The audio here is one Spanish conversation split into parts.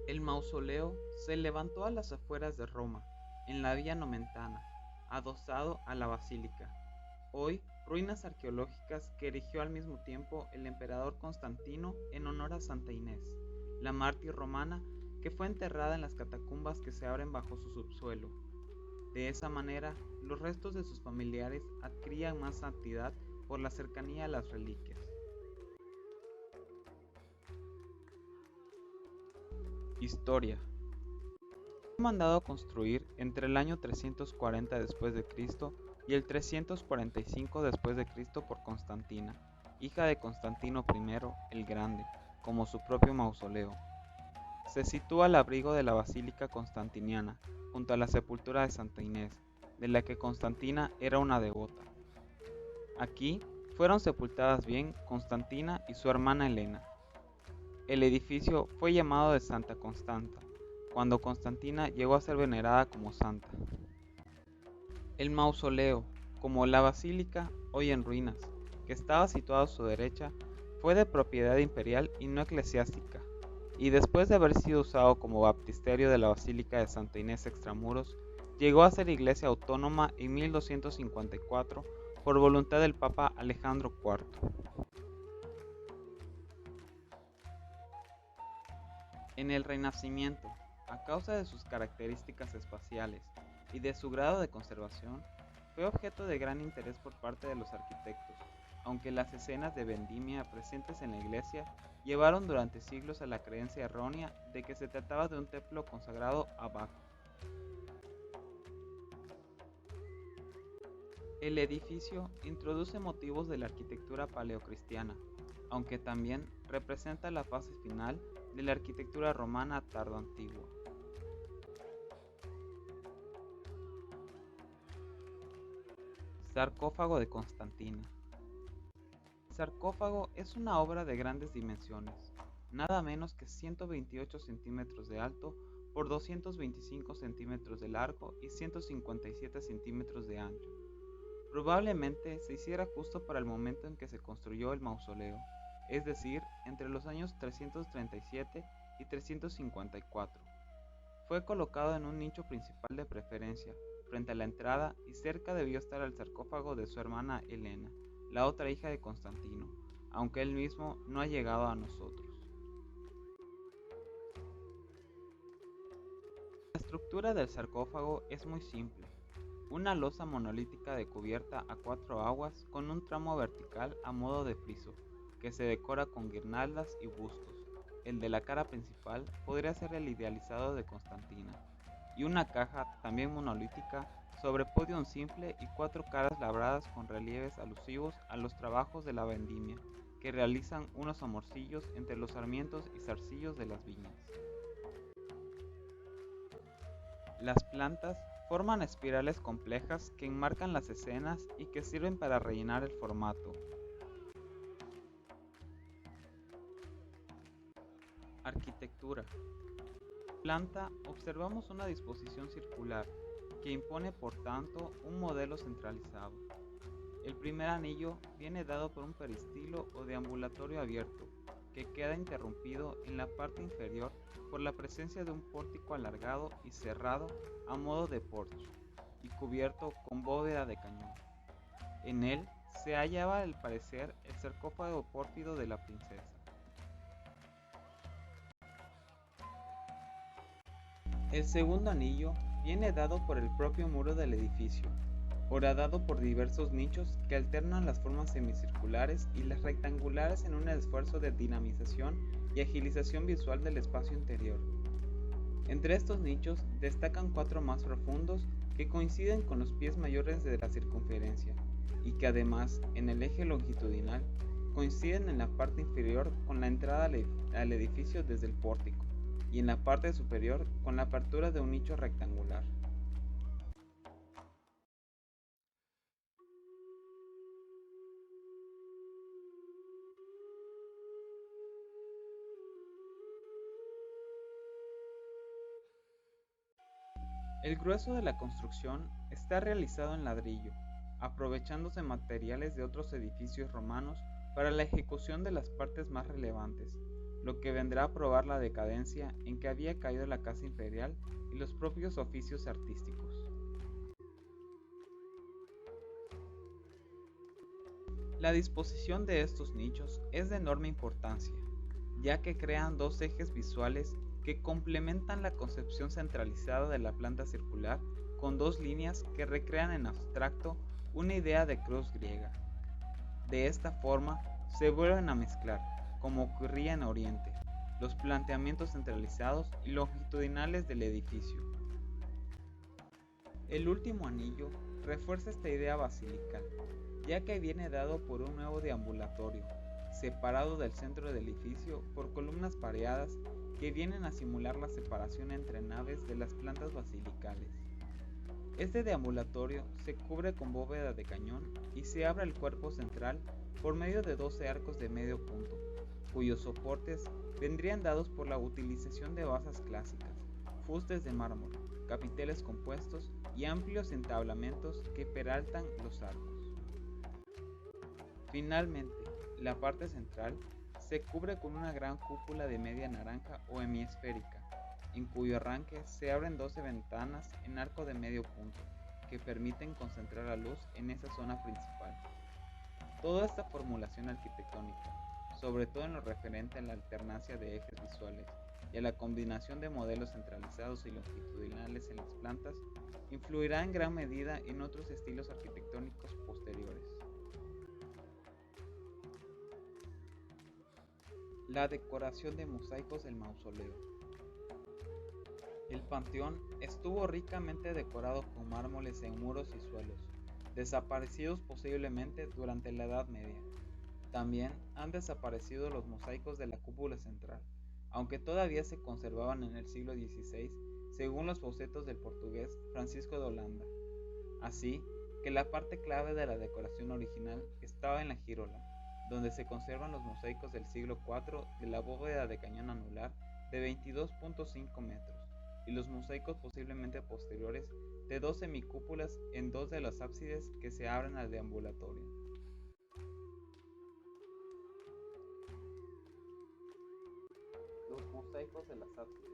El mausoleo se levantó a las afueras de Roma, en la Vía Nomentana, adosado a la basílica, hoy ruinas arqueológicas que erigió al mismo tiempo el emperador Constantino en honor a Santa Inés, la mártir romana que fue enterrada en las catacumbas que se abren bajo su subsuelo. De esa manera, los restos de sus familiares adquirían más santidad por la cercanía a las reliquias. Historia. Fue mandado a construir entre el año 340 después de Cristo y el 345 después de Cristo por Constantina, hija de Constantino I el Grande, como su propio mausoleo. Se sitúa al abrigo de la Basílica Constantiniana, junto a la sepultura de Santa Inés, de la que Constantina era una devota. Aquí fueron sepultadas bien Constantina y su hermana Helena. El edificio fue llamado de Santa Constanta, cuando Constantina llegó a ser venerada como santa. El mausoleo, como la basílica, hoy en ruinas, que estaba situado a su derecha, fue de propiedad imperial y no eclesiástica, y después de haber sido usado como baptisterio de la Basílica de Santa Inés extramuros, llegó a ser iglesia autónoma en 1254 por voluntad del Papa Alejandro IV. En el Renacimiento, a causa de sus características espaciales y de su grado de conservación, fue objeto de gran interés por parte de los arquitectos, aunque las escenas de vendimia presentes en la iglesia llevaron durante siglos a la creencia errónea de que se trataba de un templo consagrado a Baco. El edificio introduce motivos de la arquitectura paleocristiana, aunque también representa la fase final de la arquitectura romana tardoantigua. Sarcófago de Constantina. El sarcófago es una obra de grandes dimensiones, nada menos que 128 centímetros de alto por 225 centímetros de largo y 157 centímetros de ancho. Probablemente se hiciera justo para el momento en que se construyó el mausoleo, es decir, entre los años 337 y 354. Fue colocado en un nicho principal de preferencia, frente a la entrada, y cerca debió estar el sarcófago de su hermana Helena, la otra hija de Constantino, aunque él mismo no ha llegado a nosotros. La estructura del sarcófago es muy simple. Una losa monolítica de cubierta a cuatro aguas con un tramo vertical a modo de friso, que se decora con guirnaldas y bustos. El de la cara principal podría ser el idealizado de Constantina, y una caja, también monolítica, sobre podium simple y cuatro caras labradas con relieves alusivos a los trabajos de la vendimia, que realizan unos amorcillos entre los sarmientos y zarcillos de las viñas. Las plantas forman espirales complejas que enmarcan las escenas y que sirven para rellenar el formato. Arquitectura. En la planta observamos una disposición circular que impone por tanto un modelo centralizado. El primer anillo viene dado por un peristilo o deambulatorio abierto, que queda interrumpido en la parte inferior por la presencia de un pórtico alargado y cerrado a modo de porche, y cubierto con bóveda de cañón. En él se hallaba al parecer el sarcófago pórfido de la princesa. El segundo anillo viene dado por el propio muro del edificio, horadado por diversos nichos que alternan las formas semicirculares y las rectangulares en un esfuerzo de dinamización y agilización visual del espacio interior. Entre estos nichos destacan cuatro más profundos que coinciden con los pies mayores de la circunferencia y que además, en el eje longitudinal, coinciden en la parte inferior con la entrada al edificio desde el pórtico y en la parte superior con la apertura de un nicho rectangular. El grueso de la construcción está realizado en ladrillo, aprovechándose materiales de otros edificios romanos para la ejecución de las partes más relevantes. lo que vendrá a probar la decadencia en que había caído la casa imperial y los propios oficios artísticos. La disposición de estos nichos es de enorme importancia, ya que crean dos ejes visuales que complementan la concepción centralizada de la planta circular con dos líneas que recrean en abstracto una idea de cruz griega. De esta forma se vuelven a mezclar, como ocurría en Oriente, los planteamientos centralizados y longitudinales del edificio. El último anillo refuerza esta idea basilical, ya que viene dado por un nuevo deambulatorio, separado del centro del edificio por columnas pareadas que vienen a simular la separación entre naves de las plantas basilicales. Este deambulatorio se cubre con bóveda de cañón y se abre el cuerpo central por medio de 12 arcos de medio punto, cuyos soportes vendrían dados por la utilización de basas clásicas, fustes de mármol, capiteles compuestos y amplios entablamentos que peraltan los arcos. Finalmente, la parte central se cubre con una gran cúpula de media naranja o hemisférica, en cuyo arranque se abren 12 ventanas en arco de medio punto, que permiten concentrar la luz en esa zona principal. Toda esta formulación arquitectónica, sobre todo en lo referente a la alternancia de ejes visuales y a la combinación de modelos centralizados y longitudinales en las plantas, influirá en gran medida en otros estilos arquitectónicos posteriores. La decoración de mosaicos del mausoleo. El panteón estuvo ricamente decorado con mármoles en muros y suelos, desaparecidos posiblemente durante la Edad Media. También han desaparecido los mosaicos de la cúpula central, aunque todavía se conservaban en el siglo XVI, según los bocetos del portugués Francisco de Holanda. Así que la parte clave de la decoración original estaba en la girola, donde se conservan los mosaicos del siglo IV de la bóveda de cañón anular de 22.5 metros y los mosaicos posiblemente posteriores de 2 semicúpulas en dos de los ábsides que se abren al deambulatorio. Los mosaicos de las ábsides.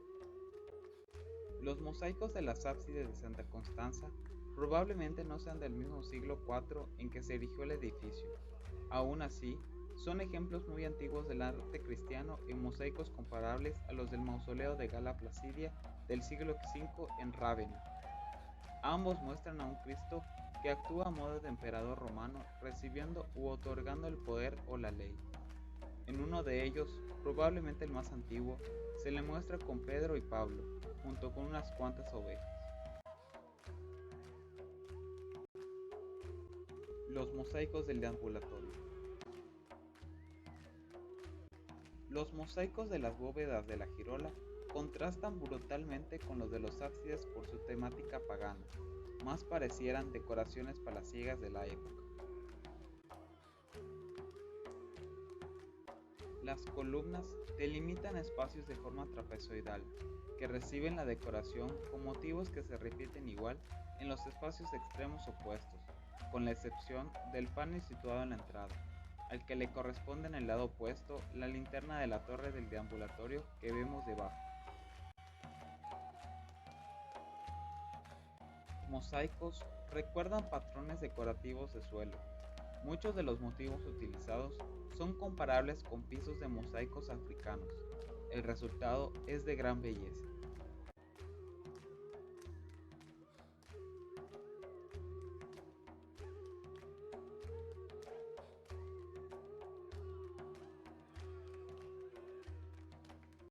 Los mosaicos de las ábsides de Santa Constanza probablemente no sean del mismo siglo IV en que se erigió el edificio. Aún así, son ejemplos muy antiguos del arte cristiano en mosaicos comparables a los del mausoleo de Gala Placidia del siglo V en Rávena. Ambos muestran a un Cristo que actúa a modo de emperador romano, recibiendo u otorgando el poder o la ley. En uno de ellos, probablemente el más antiguo, se le muestra con Pedro y Pablo, junto con unas cuantas ovejas. Los mosaicos del deambulatorio. Los mosaicos de las bóvedas de la girola contrastan brutalmente con los de los ábsides por su temática pagana, más parecieran decoraciones palaciegas de la época. Las columnas delimitan espacios de forma trapezoidal, que reciben la decoración con motivos que se repiten igual en los espacios extremos opuestos, con la excepción del panel situado en la entrada, al que le corresponde en el lado opuesto la linterna de la torre del deambulatorio que vemos debajo. Mosaicos recuerdan patrones decorativos de suelo. Muchos de los motivos utilizados son comparables con pisos de mosaicos africanos. El resultado es de gran belleza.